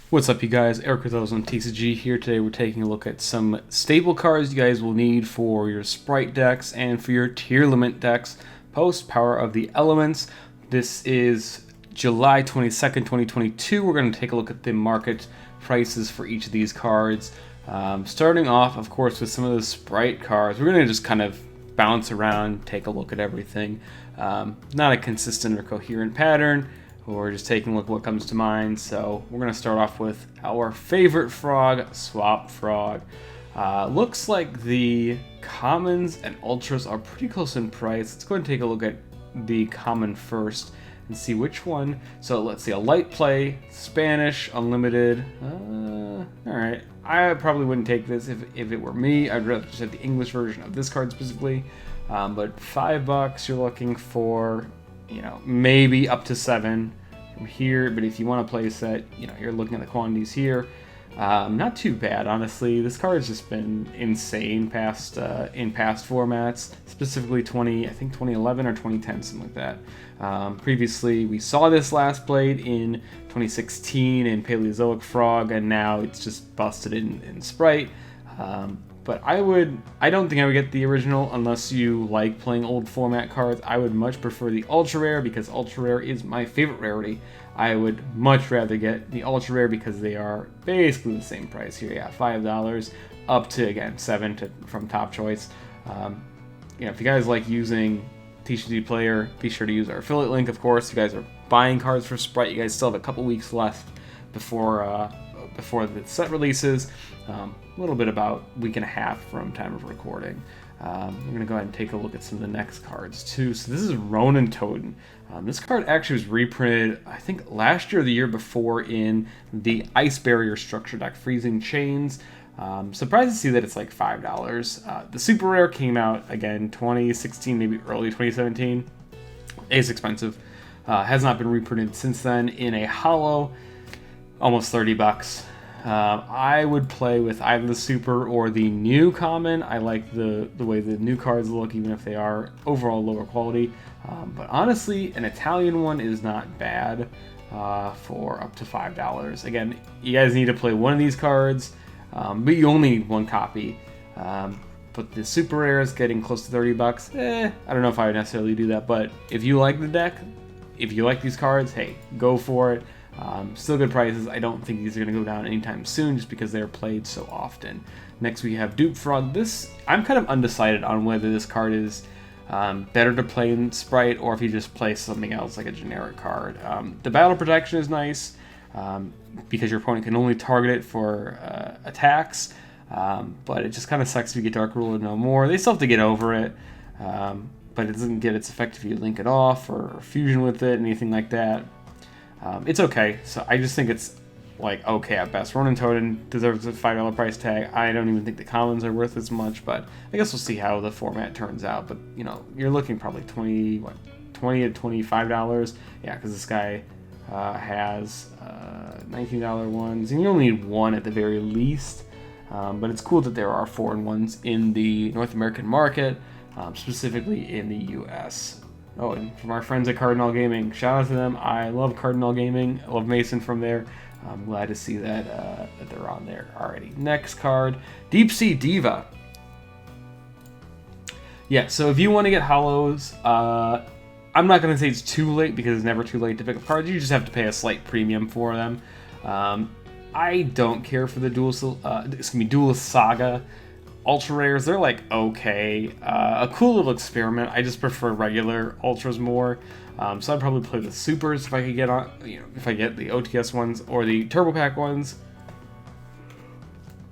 What's up, you guys? Eric with OzoneTCG here. Today we're taking a look at some staple cards you guys will need for your Spright decks and for your Tearlament decks post Power of the Elements. This is July 22nd, 2022. We're going to take a look at the market prices for each of these cards. Starting off, of course, with some of the Spright cards. We're going to just kind of bounce around, take a look at everything. Not a consistent or coherent pattern. We're just taking a look at what comes to mind. So we're going to start off with our favorite frog, Swap Frog. Looks like the commons and ultras are pretty close in price. Let's go ahead and take a look at the common first and see which one. So let's see, a light play, Spanish, unlimited. Alright, I probably wouldn't take this if it were me. I'd rather just have the English version of this card specifically. But $5, you're looking for, you know, maybe up to 7 from here. But if you want to play a set, you know, you're looking at the quantities here. Not too bad, honestly. This card has just been insane in past formats, specifically I think 2011 or 2010, something like that. Previously, we saw this last played in 2016 in Paleozoic Frog, and now it's just busted in Spright. But I don't think I would get the original unless you like playing old format cards. I would much prefer the ultra rare because ultra rare is my favorite rarity. I would much rather get the ultra rare because they are basically the same price here. Yeah, $5 up to, again, 7 from Top Choice. You know, if you guys like using TCG Player, be sure to use our affiliate link. Of course, if you guys are buying cards for Spright, you guys still have a couple weeks left before the set releases. A little bit about a week and a half from time of recording. We're going to go ahead and take a look at some of the next cards too. So this is Ronan Toaden. This card actually was reprinted, I think, last year or the year before in the Ice Barrier structure deck, Freezing Chains. Surprised to see that it's like $5. The super rare came out again 2016, maybe early 2017. It's expensive. Has not been reprinted since then in a holo. Almost $30. I would play with either the super or the new common. I like the way the new cards look, even if they are overall lower quality. But honestly, an Italian one is not bad for up to $5. Again, you guys need to play one of these cards, but you only need one copy. But the super rare is getting close to $30. I don't know if I would necessarily do that, but if you like the deck, if you like these cards, hey, go for it. Still good prices. I don't think these are going to go down anytime soon just because they're played so often. Next we have Dupe Frog. This, I'm kind of undecided on whether this card is better to play in Spright or if you just play something else like a generic card. The battle protection is nice because your opponent can only target it for attacks, but it just kind of sucks if you get Dark Ruler no more. They still have to get over it, but it doesn't get its effect if you link it off or fusion with it, anything like that. It's okay, so I just think it's like okay at best. Ronan Toaden deserves a $5 price tag. I don't even think the commons are worth as much, but I guess we'll see how the format turns out. But you know, you're looking probably $20 to $25. Yeah, because this guy has $19 ones, and you only need one at the very least. But it's cool that there are foreign ones in the North American market, specifically in the U.S. Oh, and from our friends at Cardinal Gaming, shout out to them. I love Cardinal Gaming. I love Mason from there. I'm glad to see that that they're on there already. Next card, Deepsea Diva. Yeah, so if you want to get holos, I'm not going to say it's too late because it's never too late to pick up cards. You just have to pay a slight premium for them. I don't care for the Duelist Saga. Ultra rares, they're like okay, a cool little experiment. I just prefer regular ultras more, so I'd probably play the supers if I could get on, you know, if I get the OTS ones or the Turbo Pack ones,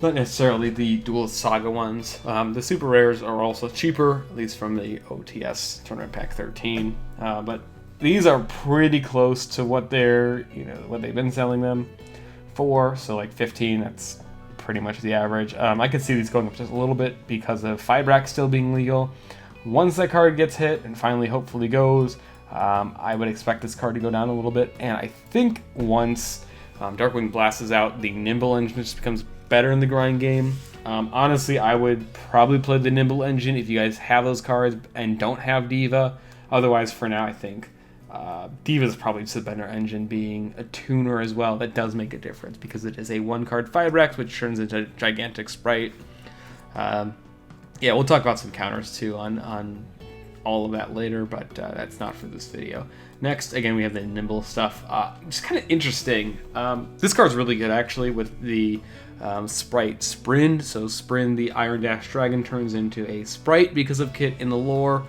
not necessarily the Dual Saga ones. The super rares are also cheaper, at least from the OTS Tournament Pack 13, but these are pretty close to what what they've been selling them for. So like 15, that's pretty much the average. I could see these going up just a little bit because of Fibrax still being legal. Once that card gets hit and finally hopefully goes, I would expect this card to go down a little bit. And I think once Darkwing Blast is out, the Nimble Engine just becomes better in the grind game. Honestly, I would probably play the Nimble Engine if you guys have those cards and don't have Diva. Otherwise, for now, I think Diva is probably just a better engine, being a tuner as well. That does make a difference because it is a 1-card 5-Rex, which turns into a gigantic Sprite. Yeah, we'll talk about some counters too on all of that later, but that's not for this video. Next, again, we have the Nimble stuff. Just kind of interesting. This card's really good, actually, with the Sprite Sprin. So Sprin, the Iron Dash Dragon, turns into a Sprite because of Kit in the lore.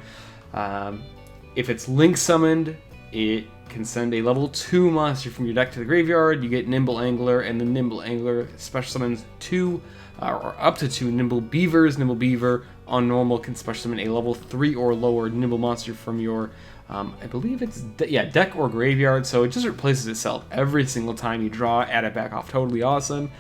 If it's Link summoned, it can send a level 2 monster from your deck to the graveyard. You get Nimble Angler, and the Nimble Angler special summons 2 or up to 2 Nimble Beavers. Nimble Beaver on normal can special summon a level 3 or lower Nimble monster from your, I believe it's deck or graveyard. So it just replaces itself every single time you draw, add it back off. Totally awesome.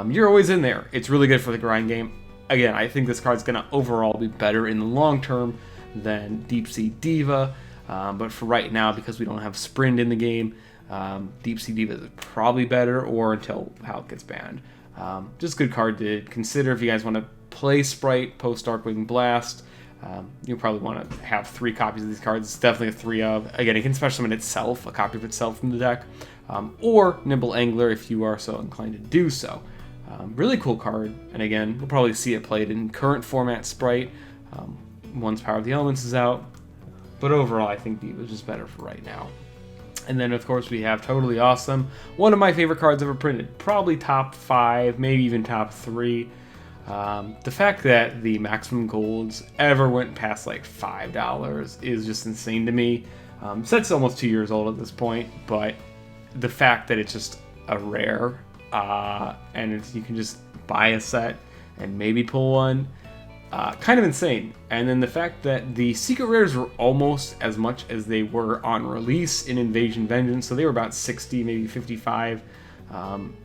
You're always in there. It's really good for the grind game. Again, I think this card's going to overall be better in the long term than Deepsea Diva. But for right now, because we don't have Sprint in the game, Deepsea Diva is probably better, or until how it gets banned. Just a good card to consider if you guys want to play Sprite post Darkwing Blast. You'll probably want to have 3 copies of these cards. It's definitely a 3 of. Again, it can special summon itself, a copy of itself from the deck, or Nimble Angler if you are so inclined to do so. Really cool card, and again, we'll probably see it played in current format Sprite once Power of the Elements is out. But overall, I think Diva is just better for right now. And then, of course, we have Totally Awesome. One of my favorite cards ever printed. Probably top 5, maybe even top 3. The fact that the maximum golds ever went past like $5 is just insane to me. Set's almost 2 years old at this point, but the fact that it's just a rare, and you can just buy a set and maybe pull one, kind of insane. And then the fact that the secret rares were almost as much as they were on release in Invasion Vengeance, so they were about 60, maybe 55,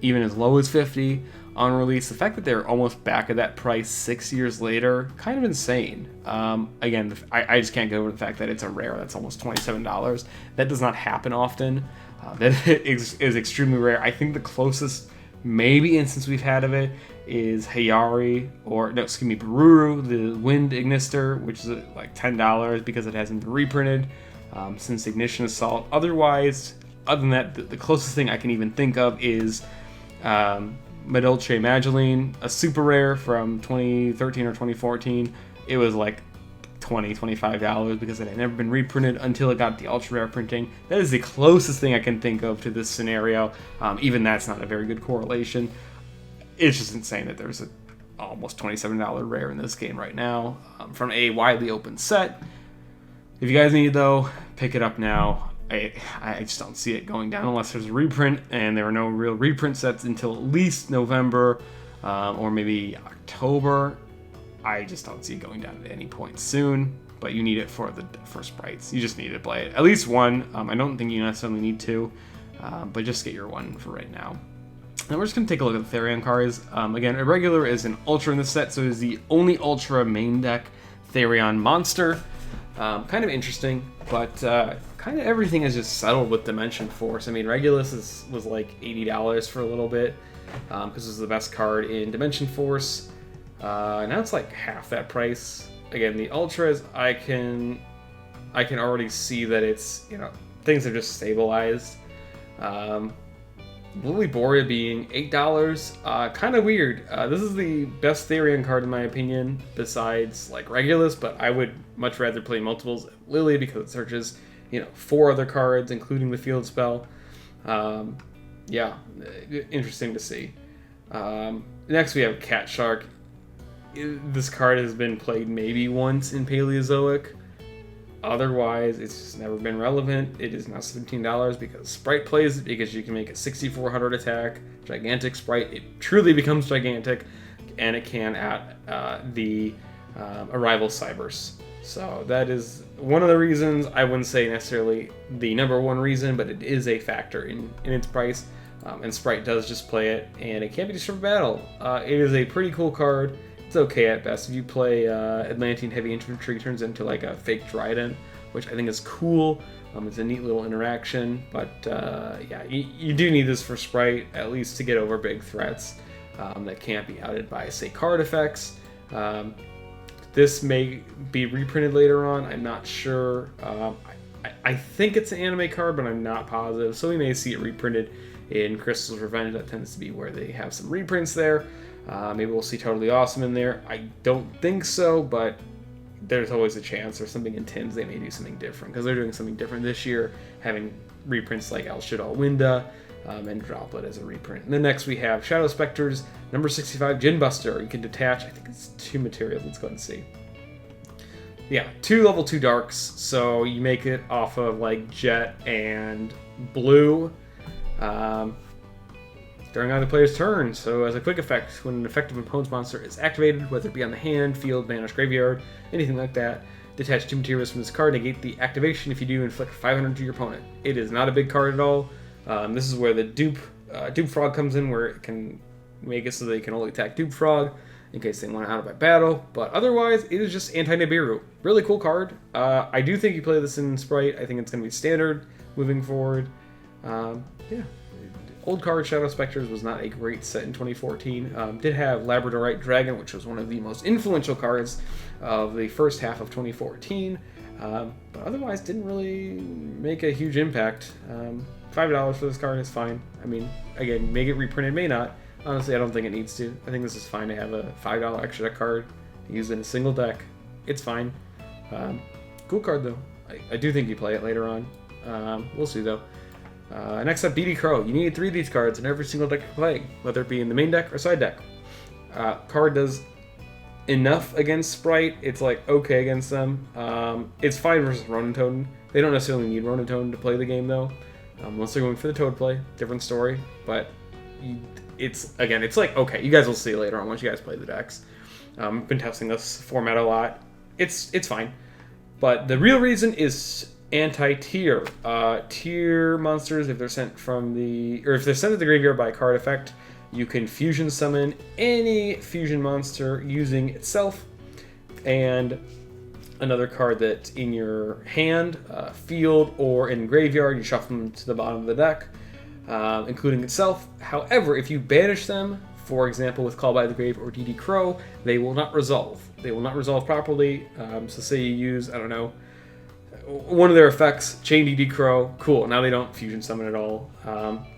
even as low as 50 on release. The fact that they're almost back at that price 6 years later, kind of insane. Again, I just can't get over the fact that it's a rare that's almost $27. That does not happen often. That is extremely rare. I think the closest maybe instance we've had of it is Hayari, Bururu, the Wind Ignister, which is like $10 because it hasn't been reprinted since Ignition Assault. Otherwise, other than that, the closest thing I can even think of is Madolche Mageline, a super rare from 2013 or 2014. It was like $20, $25 because it had never been reprinted until it got the ultra rare printing. That is the closest thing I can think of to this scenario. Even that's not a very good correlation. It's just insane that there's a almost $27 rare in this game right now from a widely open set. If you guys need it though, pick it up now. I just don't see it going down unless there's a reprint, and there are no real reprint sets until at least November or maybe October. I just don't see it going down at any point soon, but you need it for Sprites. You just need to play it. At least one. I don't think you necessarily need 2, but just get your one for right now. Now we're just going to take a look at the Therion cards. Again, Irregular is an Ultra in this set, so it is the only Ultra main deck Therion monster. Kind of interesting, but kind of everything is just settled with Dimension Force. I mean, Regulus was like $80 for a little bit, because it was the best card in Dimension Force. Now it's like half that price. Again, the Ultras, I can already see that it's, things have just stabilized. Lily Borea being $8, kind of weird. This is the best Therion card in my opinion, besides like Regulus, but I would much rather play multiples of Lily because it searches, 4 other cards, including the field spell. Yeah, interesting to see. Next we have Cat Shark. This card has been played maybe once in Paleozoic. Otherwise, it's just never been relevant. It is now $17 because Sprite plays it, because you can make a 6400 attack, gigantic Sprite. It truly becomes gigantic, and it can at the Arrival Cybers. So that is one of the reasons. I wouldn't say necessarily the number one reason, but it is a factor in its price. And Sprite does just play it, and it can't be destroyed for battle. It is a pretty cool card. It's okay at best. If you play Atlantean Heavy Infantry, turns into like a fake Dryden, which I think is cool. It's a neat little interaction, but yeah, you do need this for Sprite, at least to get over big threats that can't be outed by, say, card effects. This may be reprinted later on, I'm not sure. I think it's an anime card, but I'm not positive. So we may see it reprinted in Crystal's Revenge. That tends to be where they have some reprints there. Maybe we'll see Totally Awesome in there. I don't think so, but there's always a chance. Or something in Tins, they may do something different, because they're doing something different this year, having reprints like El Shadal Winda and Droplet as a reprint. And then next we have Shadow Specters, number 65, Gin Buster. You can detach, I think it's 2 materials. Let's go ahead and see. Yeah, 2 level 2 darks, so you make it off of like Jet and Blue during either player's turn. So as a quick effect, when an effective opponent's monster is activated, whether it be on the hand, field, banish, graveyard, anything like that, detach 2 materials from this card, negate the activation. If you do, inflict 500 to your opponent. It is not a big card at all. This is where the Dupe Frog comes in, where it can make it so they can only attack Dupe Frog in case they want it out of by battle, but otherwise it is just anti-Nibiru. Really cool card. I do think you play this in Sprite. I think it's going to be standard moving forward. Yeah. Old card Shadow Specters was not a great set in 2014. Did have Labradorite Dragon, which was one of the most influential cards of the first half of 2014, but otherwise didn't really make a huge impact. $5 for this card is fine. I mean, again, may get reprinted, may not. Honestly, I don't think it needs to. I think this is fine to have a $5 extra deck card used in a single deck. It's fine. Cool card, though. I do think you play it later on. We'll see, though. Next up, DD Crow. You need 3 of these cards in every single deck you're playing, whether it be in the main deck or side deck. Card does enough against Sprite. It's like okay against them. It's fine versus Ronan Toaden. They don't necessarily need Ronan Toaden to play the game, though. Unless they're going for the Toad play. Different story. But it's like okay. You guys will see later on once you guys play the decks. I've been testing this format a lot. It's fine. But the real reason is anti-tier. Tier monsters, if they're sent from if they're sent to the graveyard by a card effect, you can fusion summon any fusion monster using itself and another card that's in your hand, field, or in graveyard. You shuffle them to the bottom of the deck, including itself. However, if you banish them, for example with Call by the Grave or DD Crow, they will not resolve. They will not resolve properly. So say you use, I don't know, one of their effects, Chain DD Crow, cool, now they don't fusion summon at all.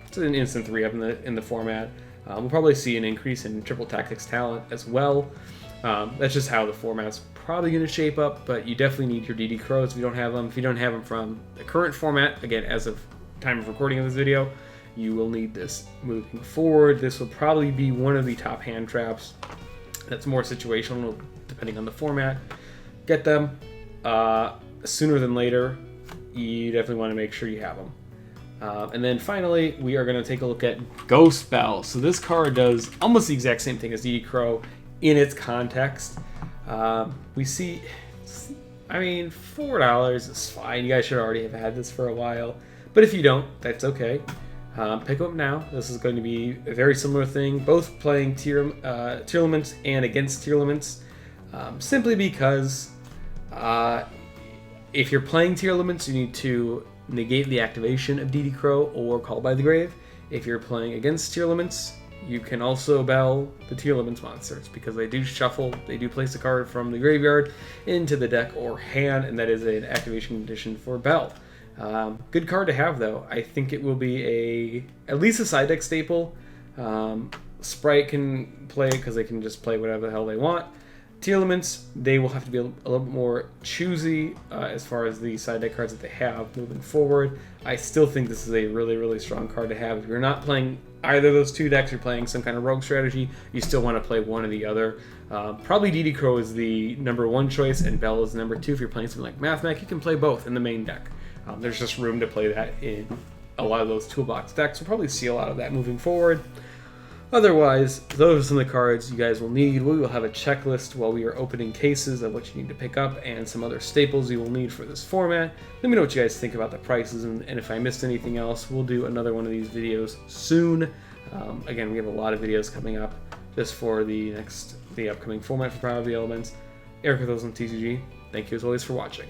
It's an instant 3-up in the format. We'll probably see an increase in Triple Tactics talent as well. That's just how the format's probably going to shape up, but you definitely need your DD Crows if you don't have them. If you don't have them from the current format, again, as of time of recording of this video, you will need this moving forward. This will probably be one of the top hand traps. That's more situational depending on the format. Get them sooner than later. You definitely want to make sure you have them. And then finally, we are going to take a look at Ghost Bell. So this card does almost the exact same thing as DD Crow in its context. We see, I mean, $4 is fine. You guys should already have had this for a while. But if you don't, that's okay. Pick them up now. This is going to be a very similar thing, both playing Tearlaments and against Tearlaments, simply because if you're playing Tearlaments, you need to negate the activation of DD Crow or Call by the Grave. If you're playing against Tearlaments, you can also bell the Tearlaments monsters, because they do shuffle, they do place a card from the graveyard into the deck or hand, and that is an activation condition for bell. Good card to have, though. I think it will be at least a side deck staple. Sprite can play because they can just play whatever the hell they want. Tearlaments, they will have to be a little bit more choosy as far as the side deck cards that they have moving forward. I still think this is a really, really strong card to have. If you're not playing either of those two decks, you're playing some kind of rogue strategy, you still want to play one or the other. Probably DD Crow is the number 1 choice, and Bell is number 2. If you're playing something like Mathmech, you can play both in the main deck. There's just room to play that in a lot of those toolbox decks. We'll probably see a lot of that moving forward. Otherwise, those are some of the cards you guys will need. We will have a checklist while we are opening cases of what you need to pick up and some other staples you will need for this format. Let me know what you guys think about the prices, and if I missed anything else, we'll do another one of these videos soon. Again, we have a lot of videos coming up just for the upcoming format for Power of the Elements. Eric with OzoneTCG. Thank you as always for watching.